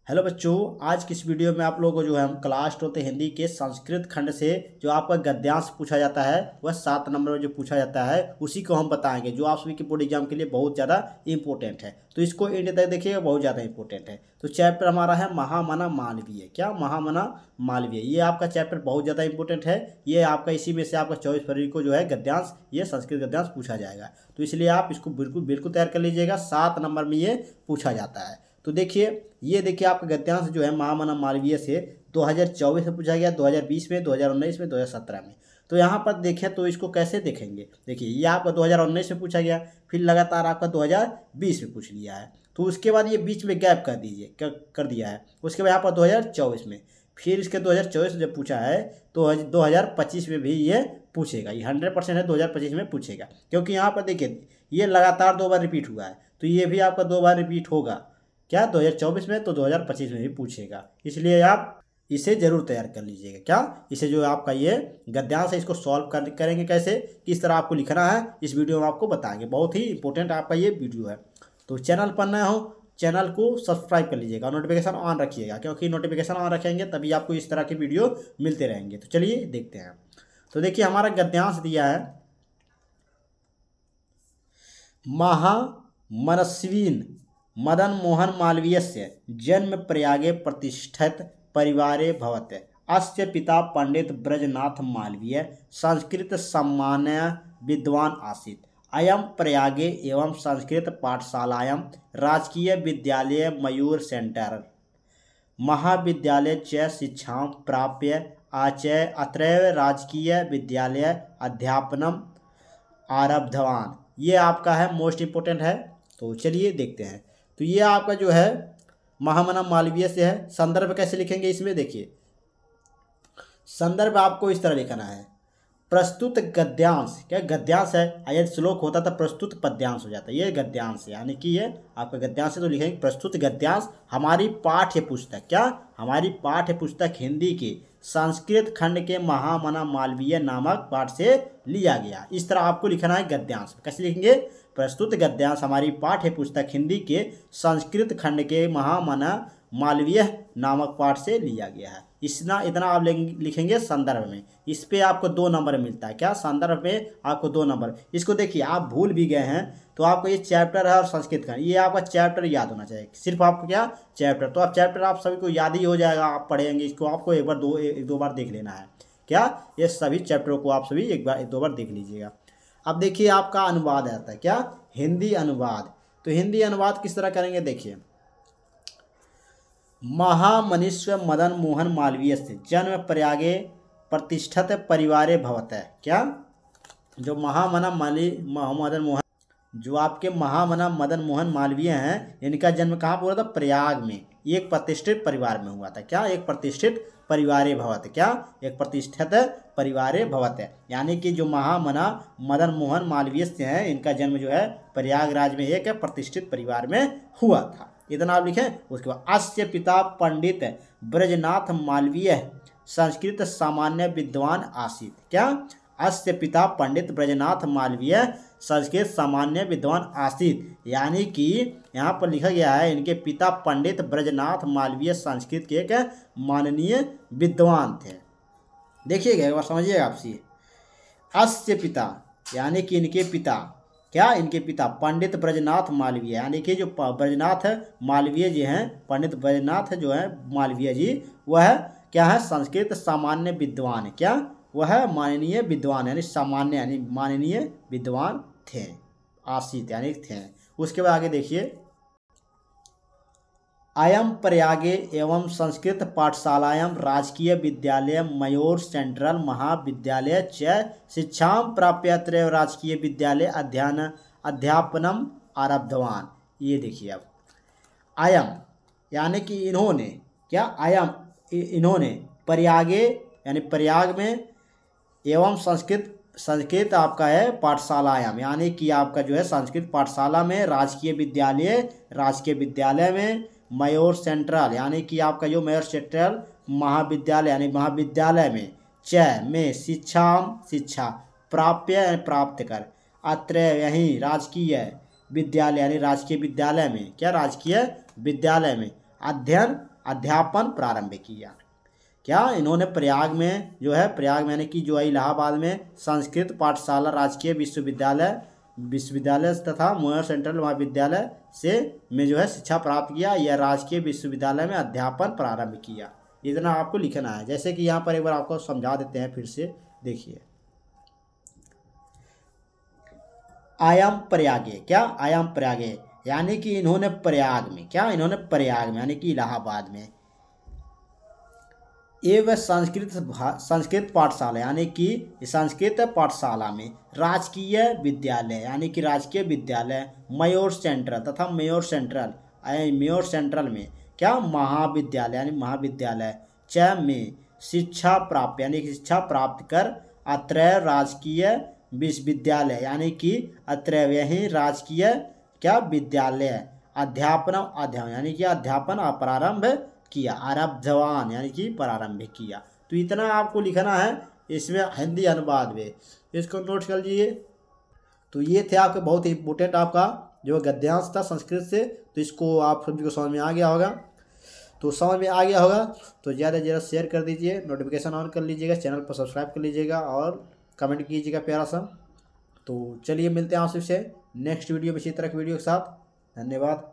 Hello बच्चों, आज की इस वीडियो में आप लोगों को जो है हम क्लास 12 हिंदी के संस्कृत खंड से जो आपका गद्यांश पूछा जाता है वह 7 नंबर में जो पूछा जाता है उसी को हम बताएंगे, जो आप सभी के बोर्ड एग्जाम के लिए बहुत ज़्यादा इंपॉर्टेंट है। तो इसको एंड तक देखिएगा, बहुत ज़्यादा इंपॉर्टेंट है। तो चैप्टर हमारा है महामना मालवीय। क्या महामना मालवीय, ये आपका चैप्टर बहुत ज़्यादा इंपॉर्टेंट है। ये आपका इसी में से आपका 24 फरवरी को जो है गद्यांश, ये संस्कृत गद्यांश पूछा जाएगा। तो इसलिए आप इसको बिल्कुल बिल्कुल तैयार कर लीजिएगा। 7 नंबर में ये पूछा जाता है। तो देखिए, ये देखिए आपका गद्यांश जो है महामना मालवीय से 2024 में पूछा गया, 2020 में, 2019 में, 2017 में। तो यहाँ पर देखें तो इसको कैसे देखेंगे। देखिए, ये आपका 2019 में पूछा गया, फिर लगातार आपका 2020 में पूछ लिया है। तो उसके बाद ये बीच में गैप कर दीजिए, कर दिया है। उसके बाद यहाँ पर 2024 में, फिर इसके 2024 जब पूछा है तो 2025 में भी ये पूछेगा। ये 100% है 2025 में पूछेगा, क्योंकि यहाँ पर देखिए ये लगातार 2 बार रिपीट हुआ है। तो ये भी आपका 2 बार रिपीट होगा। क्या 2024 में, तो 2025 में भी पूछेगा। इसलिए आप इसे जरूर तैयार कर लीजिएगा। क्या इसे जो आपका ये गद्यांश है इसको सॉल्व करेंगे कैसे, किस तरह आपको लिखना है, इस वीडियो में आपको बताएंगे। बहुत ही इंपॉर्टेंट आपका ये वीडियो है। तो चैनल पर नए हो, चैनल को सब्सक्राइब कर लीजिएगा, नोटिफिकेशन ऑन रखिएगा, क्योंकि नोटिफिकेशन ऑन रखेंगे तभी आपको इस तरह के वीडियो मिलते रहेंगे। तो चलिए देखते हैं। तो देखिए, हमारा गद्यांश दिया है महामनस्विन मदन मोहन मालवीयस्य जन्म प्रयागे प्रतिष्ठित परिवारे भवत्। अस्य पिता पंडित ब्रजनाथ मालवीय संस्कृत सम्माननीय विद्वान आसीत्। अयं प्रयागे एवं संस्कृत पाठशालायां राजकीय विद्यालय मयूर सेंटर महाविद्यालय च शिक्षां प्राप्य आचय अत्रैव राजकीय विद्यालय अध्यापनम आरब्धवान। ये आपका है मोस्ट इम्पोर्टेंट है। तो चलिए देखते हैं। तो ये आपका जो है महामना मालवीय से है। संदर्भ कैसे लिखेंगे इसमें, देखिए संदर्भ आपको इस तरह लिखना है। प्रस्तुत गद्यांश, क्या गद्यांश है, यदि श्लोक होता तो प्रस्तुत पद्यांश हो जाता है। ये गद्यांश है, यानी कि ये आपका गद्यांश है। तो लिखेंगे प्रस्तुत गद्यांश हमारी पाठ्य पुस्तक, क्या हमारी पाठ्य पुस्तक हिंदी के संस्कृत खंड के महामना मालवीय नामक पाठ से लिया गया। इस तरह आपको लिखना है गद्यांश। कैसे लिखेंगे, प्रस्तुत गद्यांश हमारी पाठ्य पुस्तक हिंदी के संस्कृत खंड के महामना मालवीय नामक पाठ से लिया गया है। इतना आप लिखेंगे संदर्भ में। इस पे आपको 2 नंबर मिलता है। क्या संदर्भ में आपको 2 नंबर। इसको देखिए, आप भूल भी गए हैं तो आपको ये चैप्टर है और संस्कृत खंड, ये आपका चैप्टर याद होना चाहिए। सिर्फ आपको क्या चैप्टर, तो आप चैप्टर आप सभी को याद ही हो जाएगा। आप पढ़ेंगे इसको, आपको एक दो बार देख लेना है। क्या ये सभी चैप्टरों को आप सभी एक दो बार देख लीजिएगा। अब देखिए आपका अनुवाद आता है, क्या हिंदी अनुवाद। तो हिंदी अनुवाद किस तरह करेंगे, देखिए महामनीश्वर मदन मोहन मालवीय से जन्म प्रयागे प्रतिष्ठित परिवारे भवत्। क्या जो मदन मोहन, जो आपके महामना मदन मोहन मालवीय हैं, इनका जन्म कहाँ हुआ था, प्रयाग में। एक प्रतिष्ठित परिवार में हुआ था। क्या एक प्रतिष्ठित परिवारे भवत्, क्या एक प्रतिष्ठित परिवारे भवत्, यानी कि जो महामना मदन मोहन मालवीय से हैं, इनका जन्म जो है प्रयागराज में एक प्रतिष्ठित परिवार में हुआ था। इतना आप लिखें। उसके बाद अस्य पिता पंडित ब्रजनाथ मालवीय संस्कृत सामान्य विद्वान आसीत्। क्या अस्य पिता पंडित ब्रजनाथ मालवीय संस्कृत सामान्य विद्वान आसीत्, यानी कि यहाँ पर लिखा गया है इनके पिता पंडित ब्रजनाथ मालवीय संस्कृत के एक माननीय विद्वान थे। देखिएगा एक बार, समझिएगा आपसे। अस्य पिता यानी कि इनके पिता, क्या इनके पिता पंडित ब्रजनाथ मालवीय, यानी कि जो ब्रजनाथ मालवीय जी हैं, पंडित ब्रजनाथ जो है मालवीय जी, वह क्या है संस्कृत सामान्य विद्वान है। क्या वह माननीय विद्वान यानी सामान्य यानी माननीय विद्वान थे, आसीत यानी थे। उसके बाद आगे देखिए, अयम प्रयागे एवं संस्कृत पाठशालायां राजकीय विद्यालय मयूर सेंट्रल महाविद्यालय च शिक्षां प्राप्य अत्रैव राजकीय विद्यालय अध्यापनम आरब्धवान। ये देखिए अब अयम यानी कि इन्होंने, क्या अयम इन्होंने प्रयागे यानी प्रयाग में, एवं संस्कृत आपका है पाठशालायां, यानी कि आपका जो है संस्कृत पाठशाला में, राजकीय विद्यालय में, मयूर सेंट्रल यानी कि आपका जो मयूर सेंट्रल महाविद्यालय यानी महाविद्यालय में, च में शिक्षा प्राप्य प्राप्त कर, अत्र यहीं राजकीय विद्यालय यानी राजकीय विद्यालय में, क्या राजकीय विद्यालय में अध्ययन अध्यापन प्रारंभ किया। क्या इन्होंने प्रयाग में जो है, प्रयाग में यानी कि जो है इलाहाबाद में संस्कृत पाठशाला राजकीय विश्वविद्यालय तथा मोयर सेंट्रल महाविद्यालय से में जो है शिक्षा प्राप्त किया, या राजकीय विश्वविद्यालय में अध्यापन प्रारंभ किया। इतना आपको लिखना है। जैसे कि यहाँ पर एक बार आपको समझा देते हैं फिर से, देखिए। आयाम प्रयागे, क्या आयाम प्रयागे यानी कि इन्होंने प्रयाग में, क्या इन्होंने प्रयाग में यानी कि इलाहाबाद में एवं संस्कृत पाठशाला यानी कि संस्कृत पाठशाला में राजकीय विद्यालय यानी कि राजकीय विद्यालय मयोर सेंट्रल तथा मेयोर सेंट्रल में क्या महाविद्यालय यानी महाविद्यालय च में शिक्षा प्राप्त यानी कि शिक्षा प्राप्त कर अत्रय राजकीय विश्वविद्यालय यानी कि अत्रय ही राजकीय क्या विद्यालय अध्यापन यानी कि अध्यापन प्रारंभ किया, आरब्धवान यानी कि प्रारंभ किया। तो इतना आपको लिखना है इसमें हिंदी अनुवाद में, इसको नोट कर लीजिए। तो ये थे आपके बहुत ही इंपॉर्टेंट आपका जो गद्यांश था संस्कृत से। तो इसको आप सभी को समझ में आ गया होगा। तो समझ में आ गया होगा तो ज़्यादा से ज़्यादा शेयर कर दीजिए, नोटिफिकेशन ऑन कर लीजिएगा, चैनल पर सब्सक्राइब कर लीजिएगा और कमेंट कीजिएगा प्यारा सा। तो चलिए मिलते हैं आपसे नेक्स्ट वीडियो में इसी तरह की वीडियो के साथ। धन्यवाद।